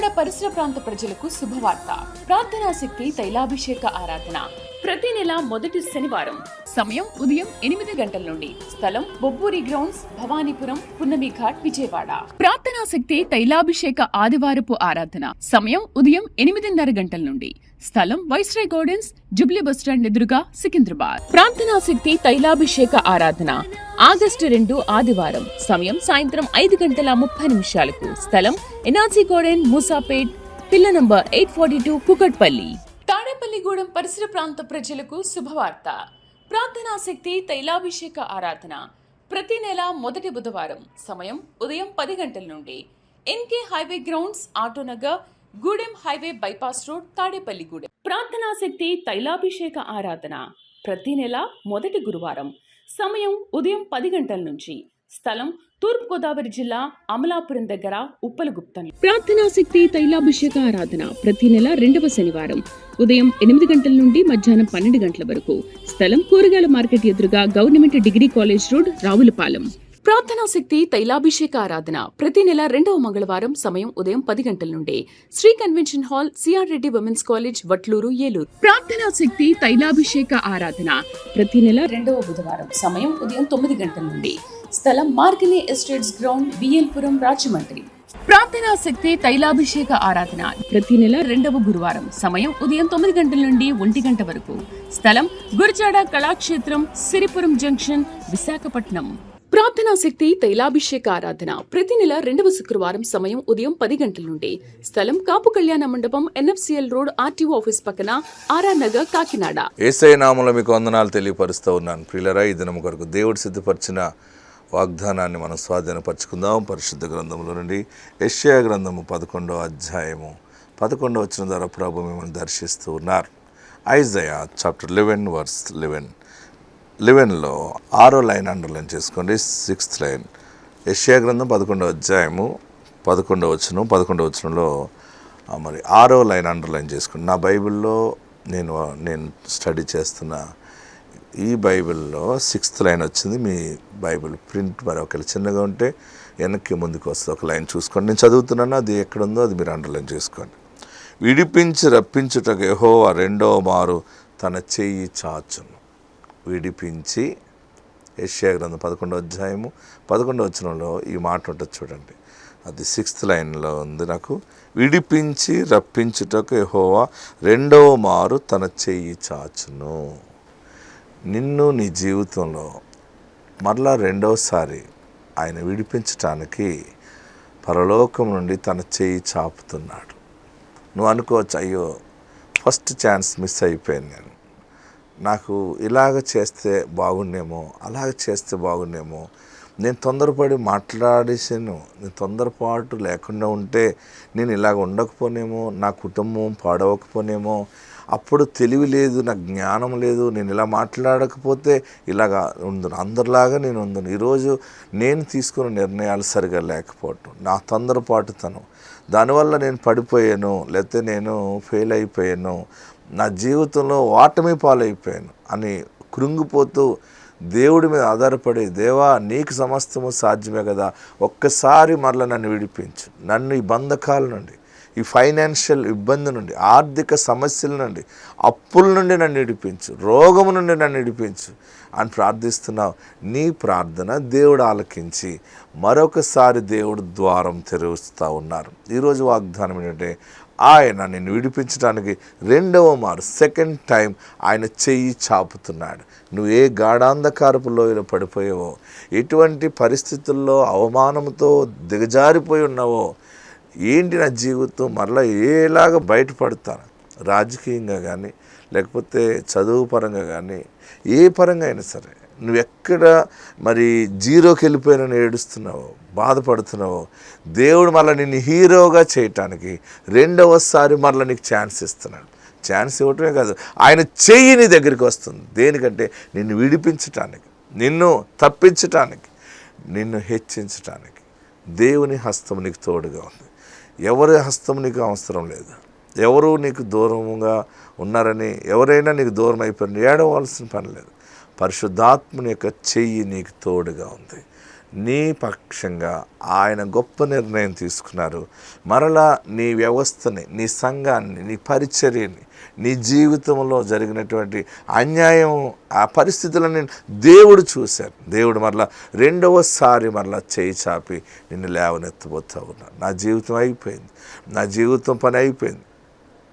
విజయవాడ పరిసర ప్రాంత ప్రజలకు శుభవార్త. ప్రార్థనా శక్తి తైలాభిషేక ఆరాధన ప్రతి నెల మొదటి శనివారం. సమయం ఉదయం 8 గంటల నుండి. స్థలం బొబ్బూరి గ్రౌండ్స్, భవానీపురం, పున్నమి ఘాట్, విజయవాడ. ప్రార్థనా శక్తి తైలాభిషేక ఆదివారపు ఆరాధన సమయం ఉదయం 8:30 గంటల నుండి. స్థలం వైస్రాయ్ గార్డెన్స్, జుబ్లీ బస్టాండ్ ఎదురుగా, సికింద్రాబాద్. ప్రార్థనా శక్తి తైలాభిషేక ఆరాధన ఆగస్టు 2 ఆదివారం. సమయం సాయంత్రం 5:30 స్థలం ఎన్ఆర్సీ గార్డెన్, మూసాపేట్, పిల్ల నంబర్ 842, కుకట్పల్లి. తాడేపల్లిగూడెం పరిసర ప్రాంత ప్రజలకు శుభవార్త. ప్రార్థనా శక్తి తైలాభిషేక ఆరాధన ప్రతి నెల మొదటి బుధవారం. సమయం ఉదయం 10 గంటల నుండి. NK highway grounds, Autonagar, Gudem highway bypass road, Tadepalligudem. ప్రార్థనా శక్తి తైలాభిషేక ఆరాధన ప్రతి నెల మొదటి గురువారం. సమయం ఉదయం 10 గంటల నుంచి. స్థలం తూర్పుగోదావరి జిల్లా, అమలాపురం దగ్గర, ఉప్పలగుప్తం. ప్రార్థనా శక్తి తైలాభిషేక ఆరాధన ప్రతి నెల 2వ శనివారం. ఉదయం 8 గంటల నుండి మధ్యాహ్నం 12 గంటల వరకు. స్థలం కూరగాయల మార్కెట్ ఎదురుగా, government degree college road, Ravulapalem. ప్రార్థనా శక్తి తైలాభిషేక ఆరాధన ప్రతి నెల 2వ మంగళవారం. సమయం ఉదయం 10 గంటల నుండి. Shri convention hall, CR Reddy women's college, Vatluru, Eluru. ప్రార్థనా శక్తి తైలాభిషేక ఆరాధన ప్రతి నెల 2వ బుధవారం. సమయం ఉదయం 9 గంటల నుండి. స్థలం మార్గని ఎస్టేట్స్ గ్రౌండ్, బిఎల్పురం, రాజమండ్రి. ప్రార్థనా శక్తి తైలాభిషేక ఆరాధన ప్రతి నెల 2వ గురువారం. సమయం ఉదయం 9 గంటల నుండి 1 గంట వరకు. స్థలం గురజాడ కళాక్షేత్రం, సిరిపురం జంక్షన్, విశాఖపట్నం. ప్రార్థనా శక్తి తైలాభిషేక ఆరాధన ప్రతి నెల 2వ శుక్రవారం. సమయం ఉదయం 10 గంటల నుండి. స్థలం కాపు కళ్యాణ మండపం, ఎన్ఎఫ్సిఎల్ రోడ్, ఆర్టీఓ ఆఫీస్ పక్కన, ఆర్ఆర్ నగర్, కాకినాడ. యేసయ్య నామములో మీకు వందనాలు తెలియపరుస్తూ ఉన్నాను. ప్రియులరా, ఈ దినం కొరకు దేవుడు సిద్ధపరిచిన వాగ్దానాన్ని మనం స్వాధీనపరచుకుందాం. పరిశుద్ధ గ్రంథంలో నుండి యెషయా గ్రంథము 11వ అధ్యాయము 11వ వచనం ద్వారా ప్రభు మిమ్మల్ని దర్శిస్తూ ఉన్నారు. ఐజయా చాప్టర్ 11 వర్స్ 11లో 6వ లైన్ అండర్లైన్ చేసుకోండి. 6th line. యెషయా గ్రంథం 11వ అధ్యాయము 11వ వచనంలో మరి 6వ లైన్ అండర్లైన్ చేసుకోండి. నా బైబిల్లో నేను స్టడీ చేస్తున్న ఈ బైబిల్లో 6th లైన్ వచ్చింది. మీ బైబిల్ ప్రింట్ మరి ఒకవేళ చిన్నగా ఉంటే వెనక్కి ముందుకు వస్తుంది. ఒక లైన్ చూసుకోండి. నేను చదువుతున్నాను, అది ఎక్కడుందో అది మీరు అండర్లైన్ చేసుకోండి. విడిపించి రప్పించుటకు యెహోవా రెండవ మారు తన చెయ్యి చాచును. విడిపించి, యెషయా గ్రంథం 11వ అధ్యాయము 11వ వచనంలో ఈ మాట ఉంటుంది చూడండి. అది 6th లైన్లో ఉంది నాకు. విడిపించి రప్పించుటకు యెహోవా రెండవ మారు తన చెయ్యి చాచును. నిన్ను నీ జీవితంలో మరలా రెండవసారి ఆయన విడిపించటానికి పరలోకం నుండి తన చేయి చాపుతున్నాడు. నువ్వు అనుకోవచ్చు, అయ్యో ఫస్ట్ ఛాన్స్ మిస్ అయిపోయాను, నాకు ఇలాగ చేస్తే బాగుండేమో, అలాగ చేస్తే బాగుండేమో, నేను తొందరపడి మాట్లాడేసాను, నేను తొందరపాటు లేకుండా ఉంటే నేను ఇలాగ ఉండకపోనేమో, నా కుటుంబం పాడవకపోనేమో, అప్పుడు తెలివి లేదు, నాకు జ్ఞానం లేదు, నేను ఇలా మాట్లాడకపోతే ఇలాగా ఉందును, అందరిలాగా నేను ఉందును. ఈరోజు నేను తీసుకున్న నిర్ణయాలు సరిగా లేకపోవటం, నా తొందరపాటుతనం, దానివల్ల నేను పడిపోయాను, లేకపోతే నేను ఫెయిల్ అయిపోయాను, నా జీవితంలో ఓటమి పాలైపోయాను అని కృంగిపోతూ దేవుడి మీద ఆధారపడి, దేవా నీకు సమస్తము సాధ్యమే కదా, ఒక్కసారి మరలా నన్ను విడిపించు, నన్ను ఈ బంధకాల నుండి, ఈ ఫైనాన్షియల్ ఇబ్బంది నుండి, ఆర్థిక సమస్యల నుండి, అప్పుల నుండి నన్ను విడిపించు, రోగము నుండి నన్ను విడిపించు అని ప్రార్థిస్తున్నావు. నీ ప్రార్థన దేవుడు ఆలకించి మరొకసారి దేవుడు ద్వారం తెరుస్తూ ఉన్నారు. ఈరోజు వాగ్దానం ఏంటంటే, ఆయన నిన్ను విడిపించడానికి రెండవ మారు, సెకండ్ టైం ఆయన చెయ్యి చాపుతున్నాడు. నువ్వు ఏ గాఢాంధకారపు లోయలో పడిపోయావో, ఎటువంటి పరిస్థితుల్లో అవమానంతో దిగజారిపోయి ఉన్నావో, ఏంటి నా జీవితం మరలా ఏలాగా బయటపడతాను, రాజకీయంగా కానీ లేకపోతే చదువు పరంగా కానీ ఏ పరంగా అయినా సరే, నువ్వెక్కడ మరి జీరోకి వెళ్ళిపోయినా ఏడుస్తున్నావో, బాధపడుతున్నావో, దేవుడు మళ్ళీ నిన్ను హీరోగా చేయటానికి రెండవసారి మళ్ళీ నీకు ఛాన్స్ ఇస్తున్నాడు. ఛాన్స్ ఇవ్వటమే కాదు, ఆయన చెయ్యి నీ దగ్గరికి వస్తుంది. దేనికంటే నిన్ను విడిపించటానికి, నిన్ను తప్పించటానికి, నిన్ను హెచ్చించటానికి. దేవుని హస్తం నీకు తోడుగా ఉంది. ఎవరి హస్తం నీకు అవసరం లేదు. ఎవరు నీకు దూరంగా ఉన్నారని, ఎవరైనా నీకు దూరం అయిపోయిన ఏడవలసిన పని లేదు. పరిశుద్ధాత్మని యొక్క చెయ్యి నీకు తోడుగా ఉంది. నీ పక్షంగా ఆయన గొప్ప నిర్ణయం తీసుకున్నారు. మరలా నీ వ్యవస్థని, నీ సంఘాన్ని, నీ పరిచర్యని, నీ జీవితంలో జరిగినటువంటి అన్యాయం, ఆ పరిస్థితులను దేవుడు చూశారు. దేవుడు మరలా రెండవసారి మరలా చేయి చాపి నిన్ను లేవనెత్తబోతా ఉన్నాడు. నా జీవితం అయిపోయింది, నా జీవితం పని అయిపోయింది,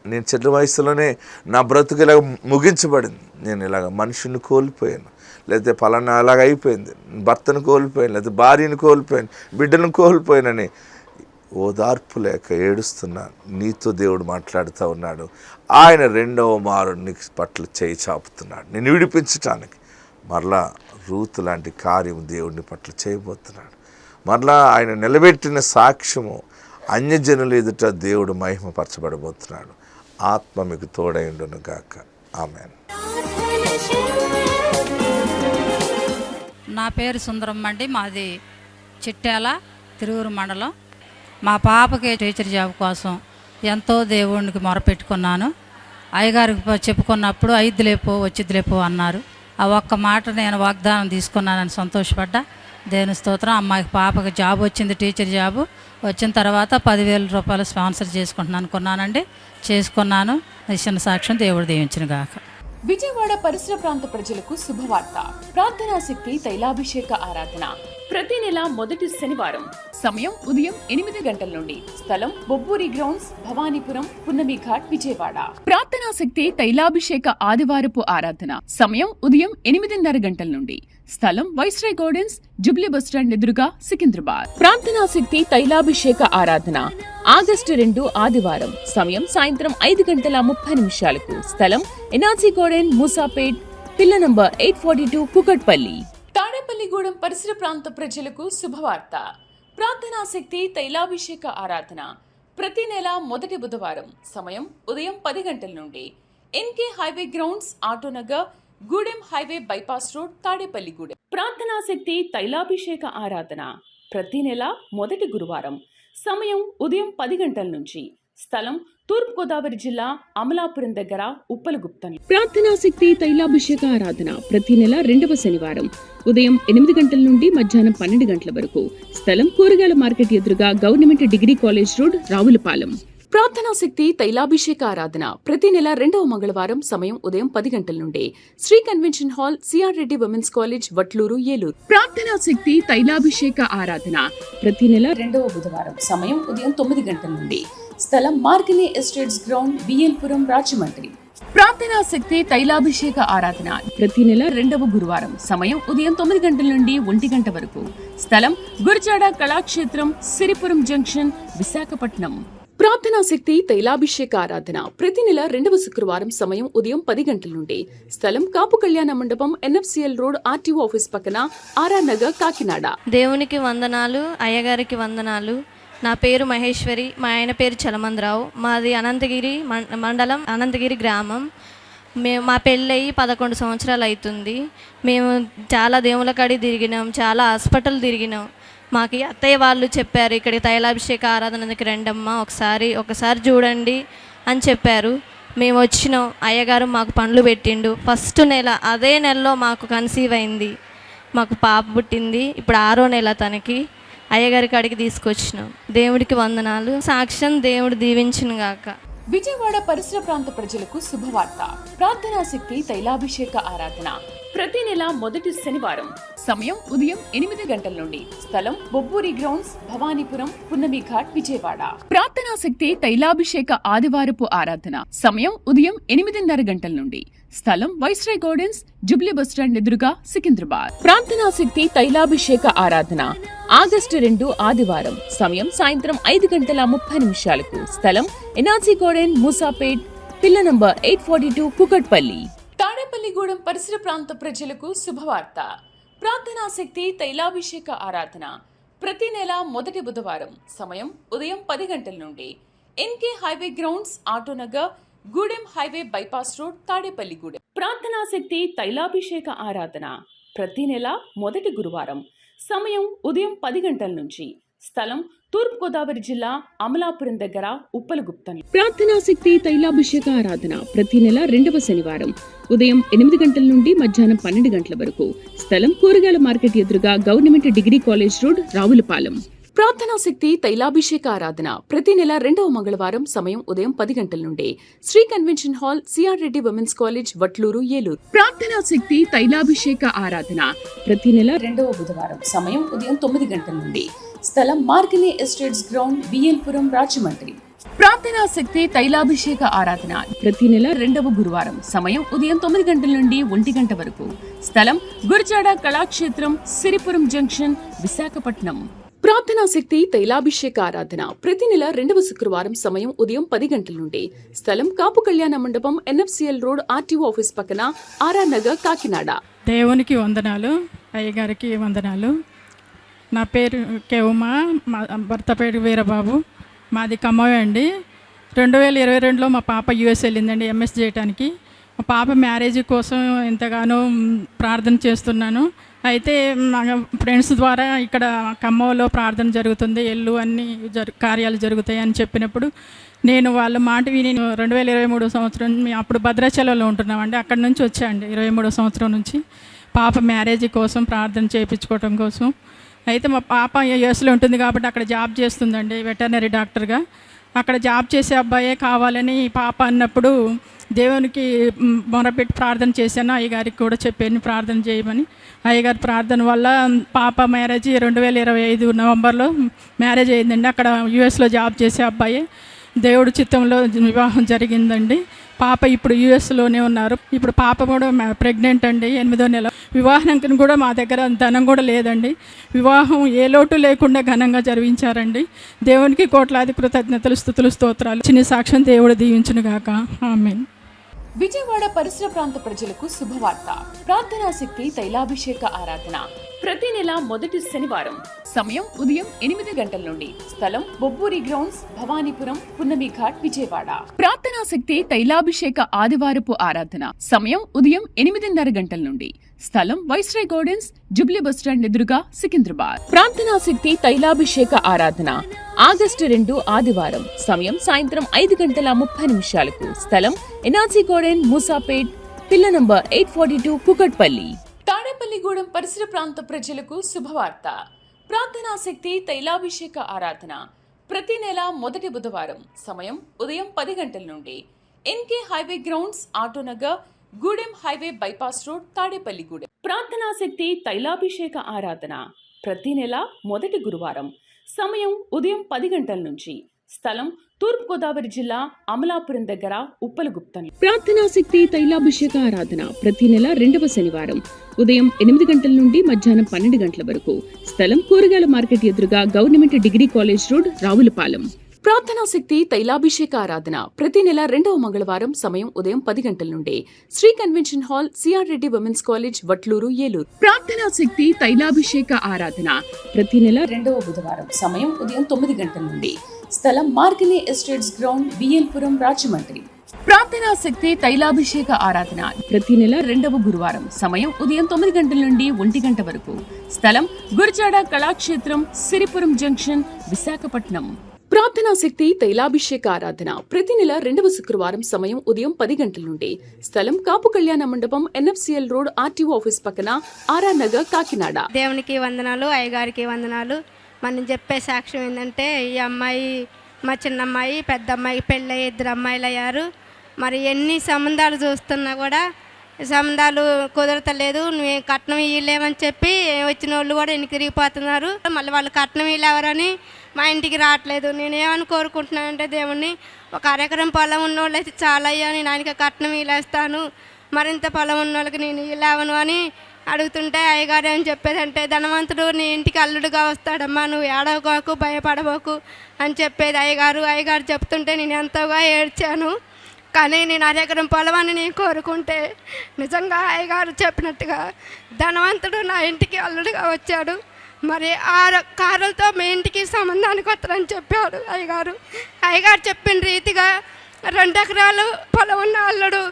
నేను చిన్న వయసులోనే నా బ్రతుకు ఇలాగ ముగించబడింది, నేను ఇలాగ మనిషిని కోల్పోయాను, లేకపోతే పలానా అలాగ అయిపోయింది, భర్తను కోల్పోయాను, లేకపోతే భార్యను కోల్పోయాను, బిడ్డను కోల్పోయానని ఓదార్పు లేక ఏడుస్తున్నాను. నీతో దేవుడు మాట్లాడుతూ ఉన్నాడు. ఆయన రెండవ మారు నీ పట్ల చేయి చాపుతున్నాడు నిన్ను విడిపించటానికి. మరలా రూతు లాంటి కార్యం దేవుడిని పట్ల చేయబోతున్నాడు. మరలా ఆయన నిలబెట్టిన సాక్ష్యము అన్యజనుల ఎదుట దేవుడు మహిమపరచబడబోతున్నాడు. ఆత్మ మీకు తోడైండును గాక. ఆమేన్. నా పేరు సుందరమ్మ అండి. మాది చిట్యాల, తిరువురు మండలం. మా పాపకి టీచర్ జాబ్ కోసం ఎంతో దేవునికి మొరపెట్టుకున్నాను. అయ్యగారికి చెప్పుకున్నప్పుడు అయిద్దులేపో వచ్చిద్దులేపో అన్నారు. ఆ ఒక్క మాట నేను వాగ్దానం తీసుకున్నానని సంతోషపడ్డా. దేవుని స్తోత్రం. అమ్మాయికి పాపకి జాబ్ వచ్చింది, టీచర్ జాబు వచ్చిన తర్వాత 10,000 రూపాయలు స్పాన్సర్ చేసుకున్నానండి. చేసుకున్నాను. నిశ్చన సాక్ష్యం దేవుడు దీవించిన గాక. విజయవాడ పరిసర ప్రాంత ప్రజలకు శుభవార్త. ప్రార్థనా శక్తి తైలాభిషేక ఆరాధన ప్రతి నెల మొదటి శనివారం. సమయం ఉదయం 8 గంటల నుండి. స్థలం బొబ్బూరి గ్రౌండ్స్, భవానీపురం, పున్నమి ఘాట్, విజయవాడ. ప్రార్థనా శక్తి తైలాభిషేక ఆదివారపు ఆరాధన సమయం ఉదయం 8:30 గంటల నుండి. స్థలం వైస్రాయ్ గార్డెన్స్, జుబ్లీ బస్టాండ్ ఎదురుగా, సికింద్రాబాద్. ప్రార్థనా శక్తి తైలాభిషేక ఆరాధన ఆగస్టు 2 ఆదివారం. సమయం సాయంత్రం 5:30 స్థలం ఎన్ఆర్సీ గార్డెన్, మూసాపేట్, పిల్ల నంబర్ 842, కుకట్పల్లి. తాడేపల్లిగూడెం పరిసర ప్రాంత ప్రజలకు శుభవార్త. ప్రార్థనా శక్తి తైలాభిషేక ఆరాధన ప్రతి నెల మొదటి బుధవారం. సమయం ఉదయం 10 గంటల నుండి. NK highway grounds, Autonagar, Gudem highway bypass road, Tadepalligudem. ప్రార్థనా శక్తి తైలాభిషేక ఆరాధన ప్రతి నెల మొదటి గురువారం. సమయం ఉదయం 10 గంటల నుంచి. స్థలం తూర్పుగోదావరి జిల్లా, అమలాపురం దగ్గర, ఉప్పలగుప్తం. ప్రార్థనా శక్తి తైలాభిషేక ఆరాధన ప్రతి నెల రెండవ శనివారం. ఉదయం 8 గంటల నుండి మధ్యాహ్నం 12 గంటల వరకు. స్థలం కూరగాయల మార్కెట్ ఎదురుగా, government degree college road, Ravulapalem. ప్రార్థనా శక్తి తైలాభిషేక ఆరాధన ప్రతి నెల రెండవ మంగళవారం. సమయం ఉదయం 10 గంటల నుండి. Shri convention hall, CR Reddy women's college, Vatluru, Eluru. ప్రార్థనా శక్తి తైలాభిషేక ఆరాధన ప్రతి నెల రెండవ బుధవారం. సమయం ఉదయం 9 గంటల నుండి. స్థలం మార్గని ఎస్టేట్స్ గ్రౌండ్, బిఎల్పురం, రాజమండ్రి. ప్రార్థనా శక్తి తైలాభిషేక ఆరాధన ప్రతి నెల రెండవ గురువారం. సమయం ఉదయం 9 గంటల నుండి 1 గంట వరకు. స్థలం గురజాడ కళాక్షేత్రం, సిరిపురం జంక్షన్, విశాఖపట్నం. ప్రార్థనా శక్తి తైలాభిషేక ఆరాధన ప్రతి నెల రెండవ శుక్రవారం. సమయం ఉదయం 10 గంటల నుండి. స్థలం కాపు కళ్యాణ మండపం, ఎన్ఎఫ్సిఎల్ రోడ్, ఆర్టీఓ ఆఫీస్ పక్కన, ఆర్ఆర్ నగర్, కాకినాడ. దేవునికి వందనాలు, అయ్యగారికి వందనాలు. నా పేరు మహేశ్వరి, మా ఆయన పేరు చలమందరావు. మాది అనంతగిరి మండలం, అనంతగిరి గ్రామం. మా పెళ్ళయి 11 సంవత్సరాలు అవుతుంది. మేము చాలా దేవుళ్ళ కాడి తిరిగినాం, చాలా హాస్పిటల్ తిరిగినాం. మాకు అత్తయ్య వాళ్ళు చెప్పారు, ఇక్కడికి తైలాభిషేక ఆరాధనకి రండమ్మా, ఒకసారి చూడండి అని చెప్పారు. మేము వచ్చినాం. అయ్యగారు మాకు పండ్లు పెట్టిండు. ఫస్ట్ నెల, అదే నెలలో మాకు కన్సీవ్ అయింది. మాకు పాప పుట్టింది. ఇప్పుడు 6వ నెల తనకి. అయ్యగారి కాడికి తీసుకొచ్చినాం. దేవుడికి వందనాలు. సాక్ష్యం దేవుడు దీవించును గాక. విజయవాడ పరిసర ప్రాంత ప్రజలకు శుభవార్త. ప్రార్థనా శక్తి తైలాభిషేక ఆరాధన ప్రతి నెల మొదటి శనివారం. సమయం ఉదయం 8 గంటల నుండి. స్థలం బొబ్బూరి గ్రౌండ్స్, భవానీపురం, పున్నమి ఘాట్, విజయవాడ. ప్రార్థనా శక్తి తైలాభిషేక ఆదివారపు ఆరాధన సమయం ఉదయం 8:30 గంటల నుండి. స్థలం వైస్రాయ్ గార్డెన్స్, జుబ్లీ బస్టాండ్ ఎదురుగా, సికింద్రాబాద్. ప్రార్థనా శక్తి తైలాభిషేక ఆరాధన ఆగస్టు 2 ఆదివారం. సమయం సాయంత్రం 5:30 స్థలం ఎన్ఆర్సీ గార్డెన్, మూసాపేట్, పిల్ల నంబర్ 842, కుకట్పల్లి. తాడేపల్లిగూడెం పరిసర ప్రాంత ప్రజలకు శుభవార్త. ప్రార్థనా శక్తి తైలాభిషేక ఆరాధన ప్రతి నెల మొదటి బుధవారం. సమయం ఉదయం 10 గంటల నుండి. NK highway grounds, Autonagar, Gudem highway bypass road, Tadepalligudem. ప్రార్థనా శక్తి తైలాభిషేక ఆరాధన ప్రతి నెల మొదటి గురువారం. సమయం ఉదయం 10 గంటల నుంచి. స్థలం తూర్పుగోదావరి జిల్లా, అమలాపురం దగ్గర, ఉప్పలగుప్తం. ప్రార్థనా శక్తి తైలాభిషేక ఆరాధన ప్రతి నెల రెండవ శనివారం. ఉదయం 8 గంటల నుండి మధ్యాహ్నం 12 గంటల వరకు. స్థలం కూరగాయల మార్కెట్ ఎదురుగా government degree college road, Ravulapalem. ప్రార్థనా శక్తి తైలాభిషేక ఆరాధన ప్రతి నెల 2వ మంగళవారం. సమయం ఉదయం 10 గంటల నుండి. Shri convention hall, CR Reddy women's college, Vatluru, Eluru. ప్రార్థనా శక్తి తైలాభిషేక ఆరాధన ప్రతి నెల 2వ బుధవారం. సమయం ఉదయం 9 గంటల నుండి. స్థలం మార్కిని ఎస్టేట్స్ గ్రౌండ్, బిఎల్పురం, రాజమండ్రి. ప్రార్థనా శక్తి తైలాభిషేక ఆరాధన ప్రతి నెల 2వ గురువారం. సమయం ఉదయం 9 గంటల నుండి 1 గంట వరకు. స్థలం గురజాడ కళాక్షేత్రం, సిరిపురం జంక్షన్, విశాఖపట్నం. ప్రార్థనా శక్తి తైలాభిషేక ఆరాధన ప్రతి నెల 2వ శుక్రవారం. సమయం ఉదయం 10 గంటల నుండి. స్థలం కాపు కళ్యాణ మండపం, ఎన్ఎఫ్సిఎల్ రోడ్, ఆర్టీఓ ఆఫీస్ పక్కన, ఆర్ఆర్ నగర్, కాకినాడ. దేవునికి వందనాలు, అయ్యగారికి వందనాలు. నా పేరు కేవుమా, మా భర్త పేరు వీరబాబు, మాది ఖమ్మం అండి. 2022లో మా పాప యూఎస్ వెళ్ళిందండి ఎంఎస్ చేయడానికి. మా పాప మ్యారేజ్ కోసం ఎంతగానో ప్రార్థన చేస్తున్నాను. అయితే మా ఫ్రెండ్స్ ద్వారా ఇక్కడ ఖమ్మంలో ప్రార్థన జరుగుతుంది, అన్ని కార్యాలు జరుగుతాయి అని చెప్పినప్పుడు నేను వాళ్ళ మాట విని 2023 సంవత్సరం అప్పుడు భద్రాచలంలో ఉంటున్నామండి. అక్కడి నుంచి వచ్చాయండి 23 సంవత్సరం నుంచి పాప మ్యారేజ్ కోసం ప్రార్థన చేయించుకోవడం కోసం. అయితే మా పాప యూఎస్లో ఉంటుంది కాబట్టి అక్కడ జాబ్ చేస్తుందండి వెటర్నరీ డాక్టర్గా. అక్కడ జాబ్ చేసే అబ్బాయే కావాలని పాప అన్నప్పుడు దేవునికి మొరపెట్టి ప్రార్థన చేశాను. అయ్యగారికి కూడా చెప్పాను ప్రార్థన చేయమని. అయ్యగారి ప్రార్థన వల్ల పాప మ్యారేజ్ 2025 నవంబర్లో మ్యారేజ్ అయిందండి. అక్కడ యూఎస్లో జాబ్ చేసే అబ్బాయి దేవుడి చిత్తంలో వివాహం జరిగిందండి. పాప ఇప్పుడు యూఎస్లోనే ఉన్నారు. ఇప్పుడు పాప కూడా ప్రెగ్నెంట్ అండి, 8వ నెల. వివాహానికి కూడా మా దగ్గర ధనం కూడా లేదండి. వివాహం ఏ లోటు లేకుండా ఘనంగా జరిగించారండి. దేవునికి కోట్లాది కృతజ్ఞతలు, స్తుతులు, స్తోత్రాలు. చిన్న సాక్ష్యం దేవుడు దీవించును గాక. ఆమేన్. విజయవాడ పరిసర ప్రాంత ప్రజలకు శుభవార్త. ప్రార్థనా శక్తి తైలాభిషేక ఆరాధన ప్రతి నెల మొదటి శనివారం. సమయం ఉదయం 8 గంటల నుండి. స్థలం బొబ్బూరి గ్రౌండ్స్, భవానీపురం, పున్నమి ఘాట్, విజయవాడ. ప్రార్థనా శక్తి తైలాభిషేక ఆదివారపు ఆరాధన సమయం ఉదయం 8:30 గంటల నుండి. స్థలం వైస్రాయ్ గార్డెన్స్, జుబ్లీ బస్టాండ్ ఎదురుగా, సికింద్రాబాద్. ప్రార్థనా శక్తి తైలాభిషేక ఆరాధన ఆగస్టు 2 ఆదివారం. సమయం సాయంత్రం 5:30 స్థలం ఎన్ఆర్సీ గార్డెన్, మూసాపేట్, పిల్ల నంబర్ 842, కుకట్పల్లి. తాడేపల్లిగూడెం పరిసర ప్రాంత ప్రజలకు శుభవార్త. ప్రార్థనా శక్తి తైలాభిషేక ఆరాధన ప్రతి నెల మొదటి బుధవారం. సమయం ఉదయం 10 గంటల నుండి. NK highway grounds, Autonagar, Gudem highway bypass road, Tadepalligudem. ప్రార్థనా శక్తి తైలాభిషేక ఆరాధన ప్రతి నెల మొదటి గురువారం. సమయం ఉదయం 10 గంటల నుంచి. స్థలం తూర్పుగోదావరి జిల్లా, అమలాపురం దగ్గర, ఉప్పలగుప్తం. ప్రార్థనా శక్తి తైలాభిషేక ఆరాధన ప్రతి నెల 2వ శనివారం. ఉదయం 8 గంటల నుండి మధ్యాహ్నం 12 గంటల వరకు. స్థలం కూరగాయల మార్కెట్ ఎదురుగా government degree college road, Ravulapalem. ప్రార్థనా శక్తి తైలాభిషేక ఆరాధన ప్రతి నెల 2వ మంగళవారం. సమయం ఉదయం 10 గంటల నుండి. Shri convention hall, CR Reddy women's college, Vatluru, Eluru. ప్రార్థనా శక్తి తైలాభిషేక ఆరాధన ప్రతి నెల 2వ బుధవారం. సమయం ఉదయం 9 గంటల నుండి. స్థలం మార్కిని ఎస్టేట్స్ గ్రౌండ్, బిఎల్పురం, రాజమండ్రి. ప్రార్థనా శక్తి తైలాభిషేక ఆరాధన ప్రతి నెల 2వ గురువారం. సమయం ఉదయం 9 గంటల నుండి 1 గంట వరకు. స్థలం గురజాడ కళాక్షేత్రం, సిరిపురం జంక్షన్, విశాఖపట్నం. ప్రార్థనా శక్తి తైలాభిషేక ఆరాధన ప్రతి నెల 2వ శుక్రవారం. సమయం ఉదయం 10 గంటల నుండి. స్థలం కాపు కళ్యాణ మండపం, ఎన్ఎఫ్సిఎల్ రోడ్, ఆర్టీఓ ఆఫీస్ పక్కన, ఆర్ఆర్ నగర్, కాకినాడ. దేవునికి వందనాలు, అయ్యగారికి వందనాలు. మనం చెప్పే సాక్ష్యం ఏంటంటే, ఈ అమ్మాయి మా చిన్నమ్మాయి, పెద్ద అమ్మాయికి పెళ్ళి 2 అమ్మాయిలు అయ్యారు. మరి ఎన్ని సంబంధాలు చూస్తున్నా కూడా సంబంధాలు కుదరతలేదు. నువ్వు కట్నం ఇవ్వలేమని చెప్పి వచ్చిన వాళ్ళు కూడా వెనక్కి తిరిగిపోతున్నారు. మళ్ళీ వాళ్ళు కట్నం ఇవ్వలేవరని మా ఇంటికి రావట్లేదు. నేనేమని కోరుకుంటున్నానంటే, దేవుణ్ణి ఒక అరెకరం పొలం ఉన్న వాళ్ళు అయితే చాలా అయ్యా, నేను ఆయనకి కట్నం ఇల్లేస్తాను, మరింత పొలం ఉన్న వాళ్ళకి నేను ఇల్లేవను అని అడుగుతుంటే, అయ్యగారు ఏమని చెప్పేదంటే, ధనవంతుడు నీ ఇంటికి అల్లుడుగా వస్తాడమ్మా, నువ్వు ఏడవకోకు, భయపడబోకు అని చెప్పేది అయ్యగారు. అయ్యగారు చెప్తుంటే నేను ఎంతోగా ఏడ్చాను. కానీ నేను అరెకరం పొలమని నేను కోరుకుంటే, నిజంగా అయ్యగారు చెప్పినట్టుగా ధనవంతుడు నా ఇంటికి అల్లుడుగా వచ్చాడు. మరి ఆ కారులతో మీ ఇంటికి సంబంధానికి వస్తారని చెప్పాడు అయ్యగారు. అయ్యగారు చెప్పిన రీతిగా 2 ఎకరాలు పొలం ఉన్న అల్లుడు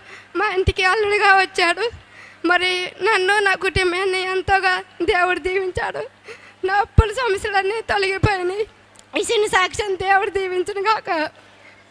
మా ఇంటికి అల్లుడుగా వచ్చాడు. మరి నన్ను, నా కుటుంబాన్ని ఎంతోగా దేవుడు దీవించాడు. నా అప్పుల సమస్యలన్నీ తొలగిపోయినాయి. ఈ చిన్న సాక్ష్యం దేవుడు దీవించును గాక.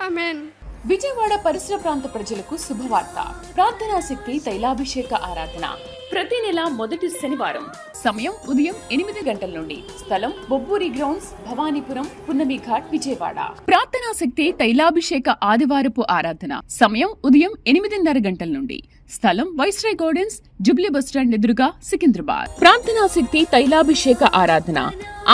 ఆమేన్. విజయవాడ పరిసర ప్రాంత ప్రజలకు శుభవార్త. ప్రార్థనా శక్తి తైలాభిషేక ఆరాధన ప్రతి నెల మొదటి శనివారం. సమయం ఉదయం 8 గంటల నుండి. స్థలం బొబ్బూరి గ్రౌండ్స్, భవానీపురం, పున్నమి ఘాట్, విజయవాడ. ప్రార్థనా శక్తి తైలాభిషేక ఆదివారపు ఆరాధన సమయం ఉదయం 8:30 గంటల నుండి. స్థలం వైస్రాయ్ గార్డెన్స్, జుబ్లీ బస్టాండ్ ఎదురుగా, సికింద్రాబాద్. ప్రార్థనా శక్తి తైలాభిషేక ఆరాధన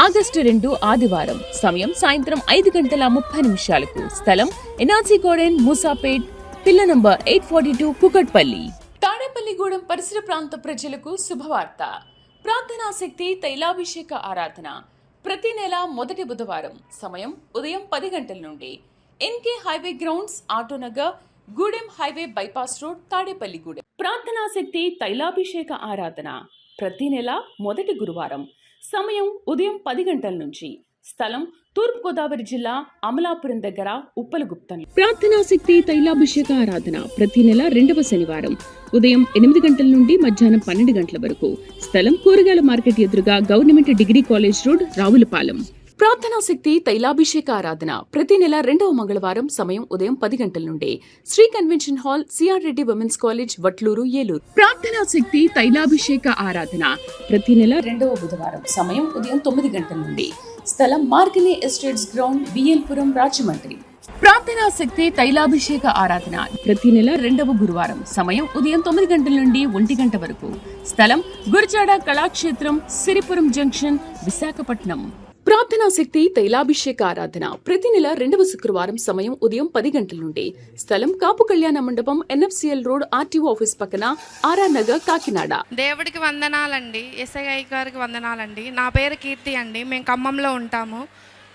ఆగస్టు 2 ఆదివారం. సమయం సాయంత్రం 5:30 స్థలం ఎన్ఆర్సీ గార్డెన్, మూసాపేట్, పిల్ల నంబర్ 842, కుకట్పల్లి. తాడేపల్లిగూడెం పరిసర ప్రాంత ప్రజలకు శుభవార్త. ప్రార్థనా శక్తి తైలాభిషేక ఆరాధన ప్రతి నెల మొదటి బుధవారం. సమయం ఉదయం 10 గంటల నుండి. NK highway grounds, Autonagar, Gudem highway bypass road, Tadepalligudem. ప్రార్థనా శక్తి తైలాభిషేక ఆరాధన ప్రతి నెల మొదటి గురువారం. సమయం ఉదయం 10 గంటల నుంచి. స్థలం తూర్పుగోదావరి జిల్లా, అమలాపురం దగ్గర, ఉప్పలగుప్తం. ప్రార్థనా శక్తి తైలాభిషేక ఆరాధన ప్రతి నెల 2వ శనివారం. ఉదయం 8 గంటల నుండి మధ్యాహ్నం 12 గంటల వరకు. స్థలం కూరగాయల మార్కెట్ ఎదురుగా, government degree college road, Ravulapalem. ప్రార్థనా శక్తి తైలాభిషేక ఆరాధన ప్రతి నెల 2వ మంగళవారం. సమయం ఉదయం 10 గంటల నుండి. Shri convention hall, CR Reddy women's college, Vatluru, Eluru. ప్రార్థనా శక్తి తైలాభిషేక ఆరాధన ప్రతి నెల 2వ బుధవారం. సమయం ఉదయం 9 గంటల నుండి. స్థలం మార్కిని ఎస్టేట్స్ గ్రౌండ్, బిఎల్పురం, రాజమండ్రి. ప్రార్థనా శక్తి తైలాభిషేక ఆరాధన ప్రతి నెల 2వ గురువారం. సమయం ఉదయం 9 గంటల నుండి 1 గంట వరకు. స్థలం గురిజాడ కళాక్షేత్రం, సిరిపురం జంక్షన్, విశాఖపట్నం. ప్రార్థనా శక్తి తైలాభిషేక ఆరాధన ప్రతి నెల 2వ శుక్రవారం. సమయం ఉదయం 10 గంటల నుండి. స్థలం కాపు కళ్యాణ మండపం, ఎన్ఎఫ్సిఎల్ రోడ్, ఆర్టీఓ ఆఫీస్ పక్కన, ఆర్ఆర్ నగర్, కాకినాడ. దేవుడికి వందనాలండి, ఎస్ఐ గారికి వందనాలండి. నా పేరు కీర్తి అండి. మేము ఖమ్మంలో ఉంటాము.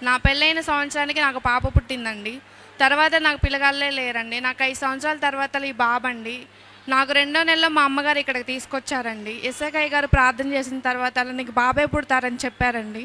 నా పెళ్ళైన సంవత్సరానికి నాకు పాప పుట్టిందండి. తర్వాత నాకు పిల్లగాళ్ళే లేరండి. నాకు 5 సంవత్సరాల తర్వాత ఈ బాబండి. నాకు 2వ నెలలో మా అమ్మగారు ఇక్కడికి తీసుకొచ్చారండి. ఎస్ఐ గారు ప్రార్థన చేసిన తర్వాత నీకు బాబే పుడతారని చెప్పారండి.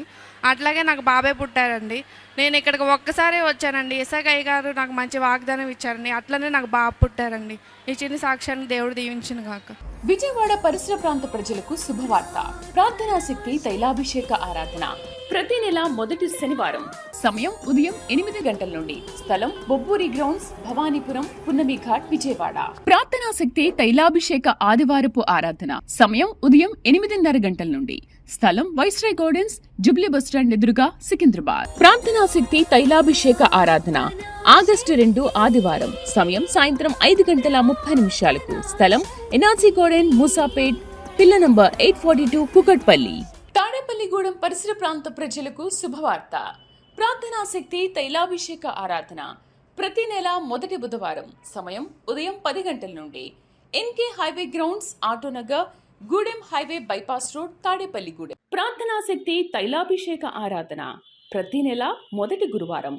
అట్లాగే నాకు బాబే పుట్టారండి. నేను ఇక్కడికి ఒక్కసారి వచ్చానండి. ఎస్ఐ గారు నాకు మంచి వాగ్దానం ఇచ్చారండి. అట్లనే నాకు బాబు పుట్టారండి. ఈ చిన్న సాక్ష్యాన్ని దేవుడు దీవించిన గాక. విజయవాడ పరిసర ప్రాంత ప్రజలకు శుభవార్త. ప్రార్థనా శక్తి తైలాభిషేక ఆరాధన ప్రతి నెల మొదటి శనివారం. సమయం ఉదయం 8 గంటల నుండి. స్థలం బొబ్బూరి గ్రౌండ్స్, భవానీపురం, పున్నమి ఘాట్, విజయవాడ. ప్రార్థనా శక్తి తైలాభిషేక ఆదివారపు ఆరాధన సమయం ఉదయం 8:30 గంటల నుండి. స్థలం వైస్రాయ్ గార్డెన్స్, జుబ్లీ బస్టాండ్ ఎదురుగా, సికింద్రాబాద్. ప్రార్థనా శక్తి తైలాభిషేక ఆరాధన ఆగస్టు 2 ఆదివారం. సమయం సాయంత్రం 5:30 స్థలం ఎన్ఆర్సీ గార్డెన్, మూసాపేట్, పిల్ల నంబర్ 842, కుకట్పల్లి. తాడేపల్లిగూడెం పరిసర ప్రాంత ప్రజలకు శుభవార్త. ప్రార్థనా శక్తి తైలాభిషేక ఆరాధన ప్రతి నెల మొదటి బుధవారం. సమయం ఉదయం 10 గంటల నుండి. NK highway grounds, Autonagar, Gudem highway bypass road, Tadepalligudem. ప్రార్థనా శక్తి తైలాభిషేక ఆరాధన ప్రతి నెల మొదటి గురువారం.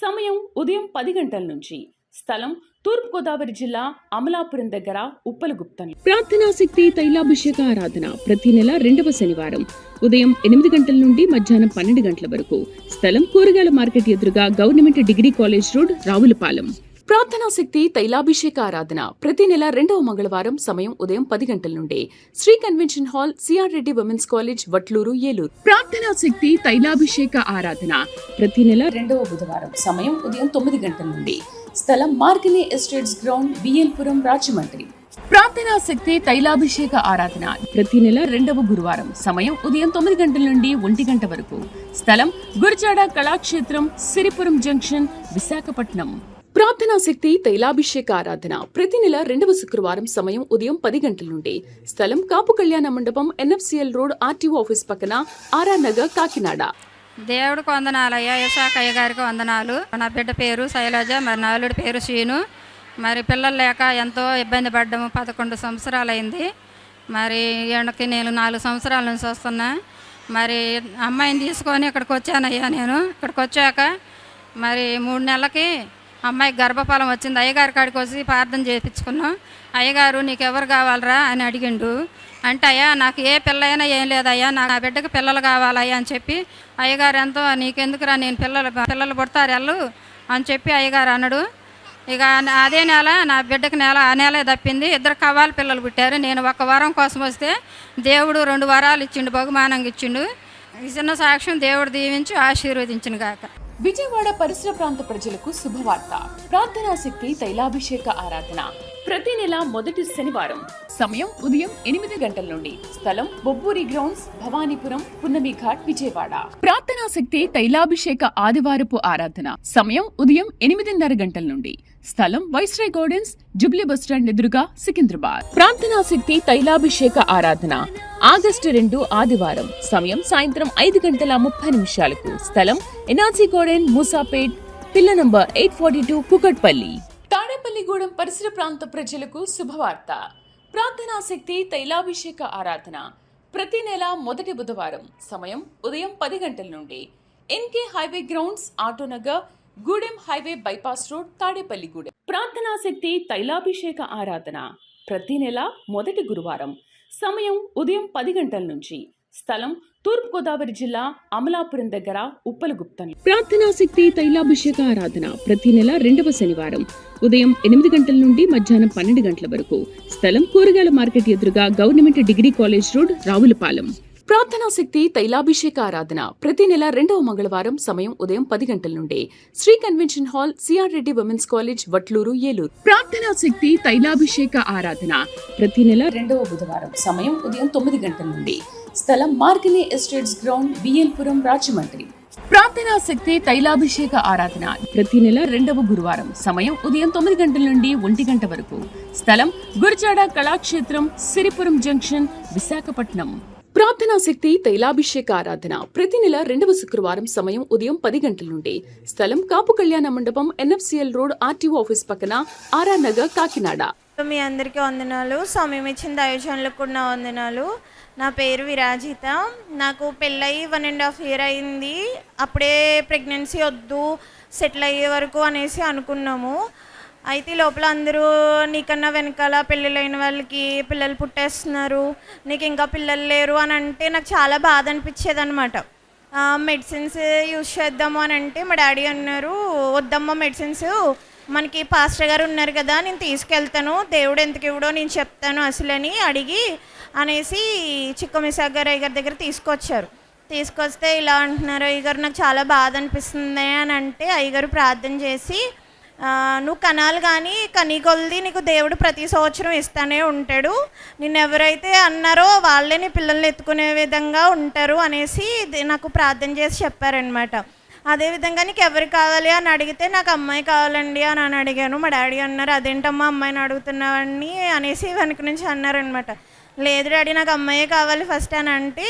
సమయం ఉదయం 10 గంటల నుంచి. స్థలం తూర్పుగోదావరి జిల్లా, అమలాపురం దగ్గర, ఉప్పలగుప్తం. ప్రార్థనా శక్తి తైలాభిషేక ఆరాధన ప్రతి నెల 2వ శనివారం. ఉదయం 8 గంటల నుండి మధ్యాహ్నం 12 గంటల వరకు. స్థలం కూరగాయల మార్కెట్ ఎదురుగా, government degree college road, Ravulapalem. ప్రార్థనా శక్తి తైలాభిషేక ఆరాధన ప్రతి నెల 2వ మంగళవారం. సమయం ఉదయం 10 గంటల నుండి. Shri convention hall, CR Reddy women's college, Vatluru, Eluru. ప్రార్థనా శక్తి తైలాభిషేక ఆరాధన ప్రతి నెల 2వ బుధవారం. సమయం ఉదయం 9 గంటల నుండి. స్థలం మార్కిని ఎస్టేట్స్ గ్రౌండ్, బిఎల్పురం, రాజమండ్రి. ప్రార్థనా శక్తి తైలాభిషేక ఆరాధన ప్రతి నెల 2వ గురువారం. సమయం ఉదయం 9 గంటల నుండి 1 గంట వరకు. స్థలం గురిజాడ కళాక్షేత్రం, సిరిపురం జంక్షన్, విశాఖపట్నం. ప్రార్థనా శక్తి తైలాభిషేక ఆరాధన ప్రతి నెల 2వ శుక్రవారం. సమయం ఉదయం 10 గంటల నుండి. స్థలం కాపు కళ్యాణ మండపం, ఎన్ఎఫ్సిఎల్ రోడ్, ఆర్టీఓ ఆఫీస్ పక్కన, ఆర్ఆర్ నగర్, కాకినాడ. దేవుడికి వందనాలయ్యా, ఎస్ఐ గారికి వందనాలు. నా బిడ్డ పేరు శైలజ, మరి నా అల్లుడి పేరు శ్రీను. మరి పిల్లలు లేక ఎంతో ఇబ్బంది పడ్డాము. 11 సంవత్సరాలైంది. మరి ఈయనకి నేను 4 సంవత్సరాల నుంచి వస్తున్నా. మరి అమ్మాయిని తీసుకొని ఇక్కడికి వచ్చానయ్యా. నేను ఇక్కడికి వచ్చాక మరి 3 నెలలకి అమ్మాయికి గర్భఫలం వచ్చింది. అయ్యగారి కాడికి వచ్చి ప్రార్థన చేయించుకున్నాం. అయ్యగారు నీకు ఎవరు కావాలరా అని అడిగిండు. అంటే అయ్యా నాకు ఏ పిల్ల అయినా ఏం లేదయ్యా, నా బిడ్డకి పిల్లలు కావాలయ్యా అని చెప్పి అయ్యగారు ఎంతో నీకెందుకురా, నేను పిల్లలు పుడతారు ఎల్లు అని చెప్పి అయ్యగారు అన్నాడు. ఇక అదే నెల నా బిడ్డకి ఆ నెలే తప్పింది. 2 కవ్వాలి పిల్లలు పుట్టారు. నేను 1 వరం కోసం వస్తే దేవుడు 2 వరాలు ఇచ్చిండు, బహుమానంగా ఇచ్చిండు. ఈ చిన్న సాక్ష్యం దేవుడు దీవించి ఆశీర్వదించిన గాక. విజయవాడ పరిసర ప్రాంత ప్రజలకు శుభవార్త. ప్రార్థనా శక్తి తైలాభిషేక ఆరాధన ప్రతి నెల మొదటి శనివారం. సమయం ఉదయం 8 గంటల నుండి. స్థలం బొబ్బూరి గ్రౌండ్స్, భవానీపురం, పున్నమి ఘాట్, విజయవాడ. ప్రార్థనా శక్తి తైలాభిషేక ఆదివారపు ఆరాధన సమయం ఉదయం 8:30 గంటల నుండి. స్థలం వైస్రాయ్ గార్డెన్స్, జుబ్లీ బస్టాండ్ ఎదురుగా, సికింద్రాబాద్. ప్రార్థనా శక్తి తైలాభిషేక ఆరాధన ఆగస్టు 2 ఆదివారం. సమయం సాయంత్రం 5:30 స్థలం ఎన్ఆర్సీ గార్డెన్, మూసాపేట్, పిల్ల నంబర్ 842, కుకట్పల్లి. తాడేపల్లిగూడెం పరిసర ప్రాంత ప్రజలకు శుభవార్త. ప్రార్థనా శక్తి తైలాభిషేక ఆరాధన ప్రతి నెల మొదటి బుధవారం. సమయం ఉదయం 10 గంటల నుండి. NK highway grounds, Autonagar, Gudem highway bypass road, Tadepalligudem. ప్రార్థనా శక్తి తైలాభిషేక ఆరాధన ప్రతి నెల మొదటి గురువారం. సమయం ఉదయం 10 గంటల నుంచి. స్థలం తూర్పుగోదావరి జిల్లా, అమలాపురం దగ్గర, ఉప్పలగుప్తం. ప్రార్థనా శక్తి తైలాభిషేక ఆరాధన ప్రతి నెల 2వ శనివారం. ఉదయం 8 గంటల నుండి మధ్యాహ్నం 12 గంటల వరకు. స్థలం కూరగాయల మార్కెట్ ఎదురుగా, government degree college road, Ravulapalem. ప్రార్థనా శక్తి తైలాభిషేక ఆరాధన ప్రతి నెల 2వ మంగళవారం. సమయం ఉదయం 10 గంటల నుండి. Shri convention hall, CR Reddy women's college, Vatluru, Eluru. ప్రార్థనా శక్తి తైలాభిషేక ఆరాధన ప్రతి నెల 2వ బుధవారం. సమయం ఉదయం 9 గంటల నుండి. స్థలం మార్గని ఎస్టేట్స్ గ్రౌండ్, బిఎల్పురం, రాజమండ్రి. ప్రార్థనా శక్తి తైలాభిషేక ఆరాధన ప్రతి నెల 2వ గురువారం. సమయం ఉదయం 9 గంటల నుండి 1 గంట వరకు. స్థలం గురజాడ కళాక్షేత్రం, సిరిపురం జంక్షన్, విశాఖపట్నం. ప్రార్థనా శక్తి తైలాభిషేక ఆరాధన ప్రతి నెల 2వ శుక్రవారం. సమయం ఉదయం 10 గంటల నుండి. స్థలం కాపు కళ్యాణ మండపం, ఎన్ఎఫ్సిఎల్ రోడ్, ఆర్టీఓ ఆఫీస్ పక్కన, ఆర్ఆర్ నగర్, కాకినాడ. మీ అందరికీ వందనాలు. సమయం ఇచ్చిన దైవజనులకు కూడా నా వందనాలు. నా పేరు విరాజిత. నాకు పెళ్ళయి 1.5 year అయింది. అప్పుడే ప్రెగ్నెన్సీ వద్దు, సెటిల్ అయ్యే వరకు అనేసి అనుకున్నాము. అయితే లోపల అందరూ నీకన్నా వెనకాల పెళ్ళిళ్ళైన వాళ్ళకి పిల్లలు పుట్టేస్తున్నారు, నీకు ఇంకా పిల్లలు లేరు అని అంటే నాకు చాలా బాధ అనిపించేది అనమాట. మెడిసిన్స్ యూజ్ చేద్దాము అని అంటే మా డాడీ అన్నారు, వద్దమ్మా మెడిసిన్స్, మనకి పాస్టర్ గారు ఉన్నారు కదా, నేను తీసుకెళ్తాను, దేవుడు ఎందుకు ఇవ్వడో నేను చెప్తాను అసలని అడిగి అనేసి చిక్కమిసాగ్ గారు అయ్యగారి దగ్గర తీసుకొచ్చారు. తీసుకొస్తే ఇలా అంటున్నారు, అయ్యగారు నాకు చాలా బాధ అనిపిస్తుంది అని అంటే అయ్యగారు ప్రార్థన చేసి, నువ్వు కనాలి కానీ కనీ కొలది నీకు దేవుడు ప్రతి సంవత్సరం ఇస్తానే ఉంటాడు, నిన్ను ఎవరైతే అన్నారో వాళ్ళే నీ పిల్లల్ని ఎత్తుకునే విధంగా ఉంటారు అనేసి నాకు ప్రార్థన చేసి చెప్పారనమాట. అదేవిధంగా నీకు ఎవరు కావాలి అని అడిగితే నాకు అమ్మాయి కావాలండి అని అడిగాను. మా డాడీ అన్నారు, అదేంటమ్మా అమ్మాయిని అడుగుతున్నావని అనేసి వెనక నుంచి అన్నారనమాట. లేదు డాడీ నాకు అమ్మాయే కావాలి ఫస్ట్ అని అంటే,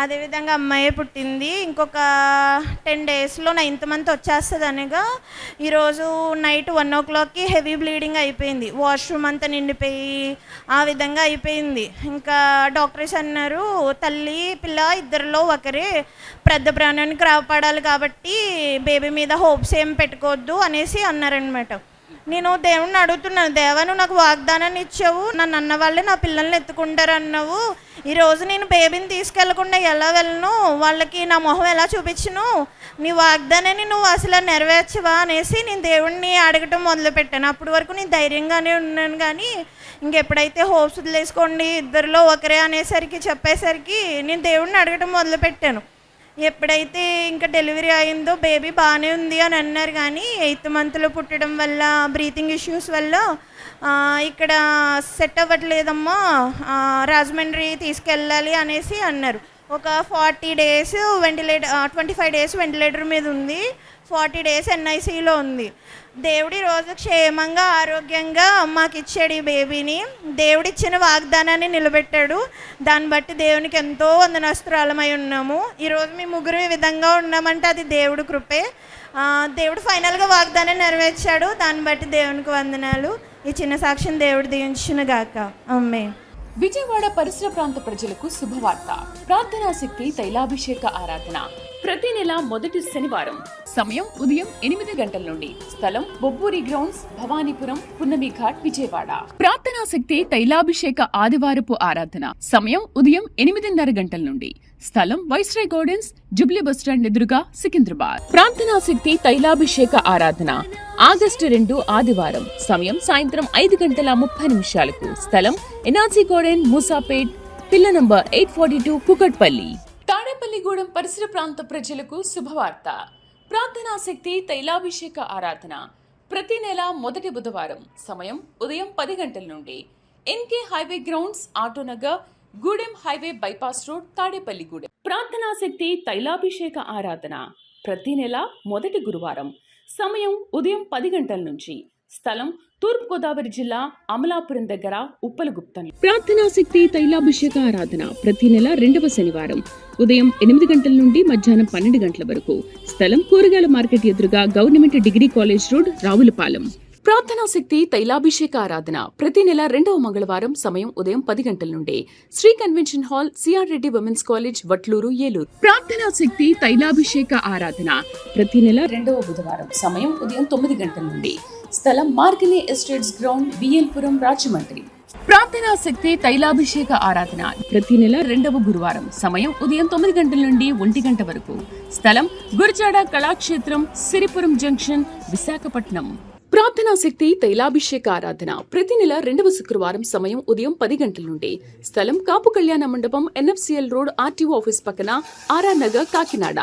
అదేవిధంగా అమ్మాయే పుట్టింది. ఇంకొక 10 daysలో 9th month వచ్చేస్తుంది అనగా ఈరోజు నైట్ 1 o'clockకి హెవీ బ్లీడింగ్ అయిపోయింది, వాష్రూమ్ అంతా నిండిపోయి ఆ విధంగా అయిపోయింది. ఇంకా డాక్టర్స్ అన్నారు, తల్లి పిల్ల ఇద్దరిలో ఒకరే పెద్ద ప్రాణానికి కాపాడాలి కాబట్టి బేబీ మీద హోప్స్ ఏం పెట్టుకోవద్దు అనేసి అన్నారనమాట. నేను దేవుణ్ణి అడుగుతున్నాను, దేవా నువ్వు నాకు వాగ్దానాన్ని ఇచ్చావు, నన్ను అన్న వాళ్ళే నా పిల్లల్ని ఎత్తుకుంటారు అన్నావు, ఈరోజు నేను బేబీని తీసుకెళ్లకుండా ఎలా వెళ్ళను, వాళ్ళకి నా మొహం ఎలా చూపించను, నీ వాగ్దానాన్ని నువ్వు అసలు నెరవేర్చవా అనేసి నేను దేవుణ్ణి అడగటం మొదలుపెట్టాను. అప్పటి వరకు నేను ధైర్యంగానే ఉన్నాను, కానీ ఇంకెప్పుడైతే హోప్స్ వదిలేసుకోండి ఇద్దరిలో ఒకరే అనేసరికి చెప్పేసరికి నేను దేవుణ్ణి అడగటం మొదలుపెట్టాను. ఎప్పుడైతే ఇంకా డెలివరీ అయిందో బేబీ బాగానే ఉంది అని అన్నారు, కానీ 8th monthలో పుట్టడం వల్ల బ్రీతింగ్ ఇష్యూస్ వల్ల ఇక్కడ సెట్ అవ్వట్లేదమ్మా, రాజమండ్రి తీసుకెళ్ళాలి అనేసి అన్నారు. ఒక 40 days వెంటిలేటర్, 25 days వెంటిలేటర్ మీద ఉంది, 40 days ఎన్ఐసిలో ఉంది. దేవుడి రోజు క్షేమంగా ఆరోగ్యంగా మాకు ఇచ్చాడు ఈ బేబీని. దేవుడిచ్చిన వాగ్దానాన్ని నిలబెట్టాడు. దాన్ని బట్టి దేవునికి ఎంతో వందనస్తురాలమై ఉన్నాము. ఈరోజు మేము ముగ్గురు ఈ విధంగా ఉన్నామంటే అది దేవుడి కృపే. దేవుడు ఫైనల్గా వాగ్దానం నెరవేర్చాడు. దాన్ని బట్టి దేవునికి వందనాలు. ఈ చిన్న సాక్ష్యం దేవుడు దీవించును గాక. ఆమేన్. విజయవాడ పరిసర ప్రాంత ప్రజలకు శుభవార్త. ప్రార్థనా శక్తి తైలాభిషేక ఆరాధన ప్రతి నెల మొదటి శనివారం. సమయం ఉదయం 8 గంటల నుండి. స్థలం బొబ్బూరి గ్రౌండ్స్, భవానీపురం, పున్నమి ఘాట్, విజయవాడ. ప్రార్థనా శక్తి తైలాభిషేక ఆదివారపు ఆరాధన సమయం ఉదయం 8:30 గంటల నుండి. స్థలం వైస్రాయ్ గార్డెన్స్, జుబ్లీ బస్టాండ్ ఎదురుగా, సికింద్రాబాద్. ప్రార్థనా శక్తి తైలాభిషేక ఆరాధన ఆగస్టు 2 ఆదివారం. సమయం సాయంత్రం 5:30 స్థలం ఎన్ఆర్సీ గార్డెన్, మూసాపేట్, పిల్ల నంబర్ 842, కుకట్పల్లి. తాడేపల్లిగూడెం పరిసర ప్రాంత ప్రజలకు శుభవార్త. ప్రార్థనా శక్తి తైలాభిషేక ఆరాధన ప్రతి నెల మొదటి బుధవారం. సమయం ఉదయం 10 గంటల నుండి. NK highway grounds, Autonagar, Gudem highway bypass road, Tadepalligudem. ప్రార్థనా శక్తి తైలాభిషేక ఆరాధన ప్రతి నెల మొదటి గురువారం. సమయం ఉదయం 10 గంటల నుంచి. స్థలం తూర్పుగోదావరి జిల్లా, అమలాపురం దగ్గర, ఉప్పలగుప్తం. ప్రార్థనా శక్తి తైలాభిషేక ఆరాధన ప్రతి నెల రెండవ శనివారం. ఉదయం 8 గంటల నుండి మధ్యాహ్నం 12 గంటల వరకు. స్థలం కూరగాయల మార్కెట్ ఎదురుగా, government degree college road, Ravulapalem. ప్రార్థనా శక్తి తైలాభిషేక ఆరాధన ప్రతి నెల రెండవ మంగళవారం. సమయం ఉదయం 10 గంటల నుండి. Shri convention hall, CR Reddy women's college, Vatluru, Eluru. ప్రార్థనా శక్తి తైలాభిషేక ఆరాధన ప్రతి నెల రెండవ బుధవారం. సమయం ఉదయం 9 గంటల నుండి. స్థలం మార్కిని ఎస్టేట్స్ గ్రౌండ్, బిఎల్పురం, రాజమండ్రి. ప్రార్థనా శక్తి తైలాభిషేక ఆరాధన ప్రతి నెల రెండవ గురువారం. సమయం ఉదయం 9 గంటల నుండి 1 గంట వరకు. స్థలం గురజాడ కళాక్షేత్రం, సిరిపురం జంక్షన్, విశాఖపట్నం. ప్రార్థనా శక్తి తైలాభిషేక ఆరాధన ప్రతి నెల రెండవ శుక్రవారం. సమయం ఉదయం 10 గంటల నుండి. స్థలం కాపు కళ్యాణ మండపం, ఎన్ఎఫ్సిఎల్ రోడ్, ఆర్టీఓ ఆఫీస్ పక్కన, ఆర్ఆర్ నగర్, కాకినాడ.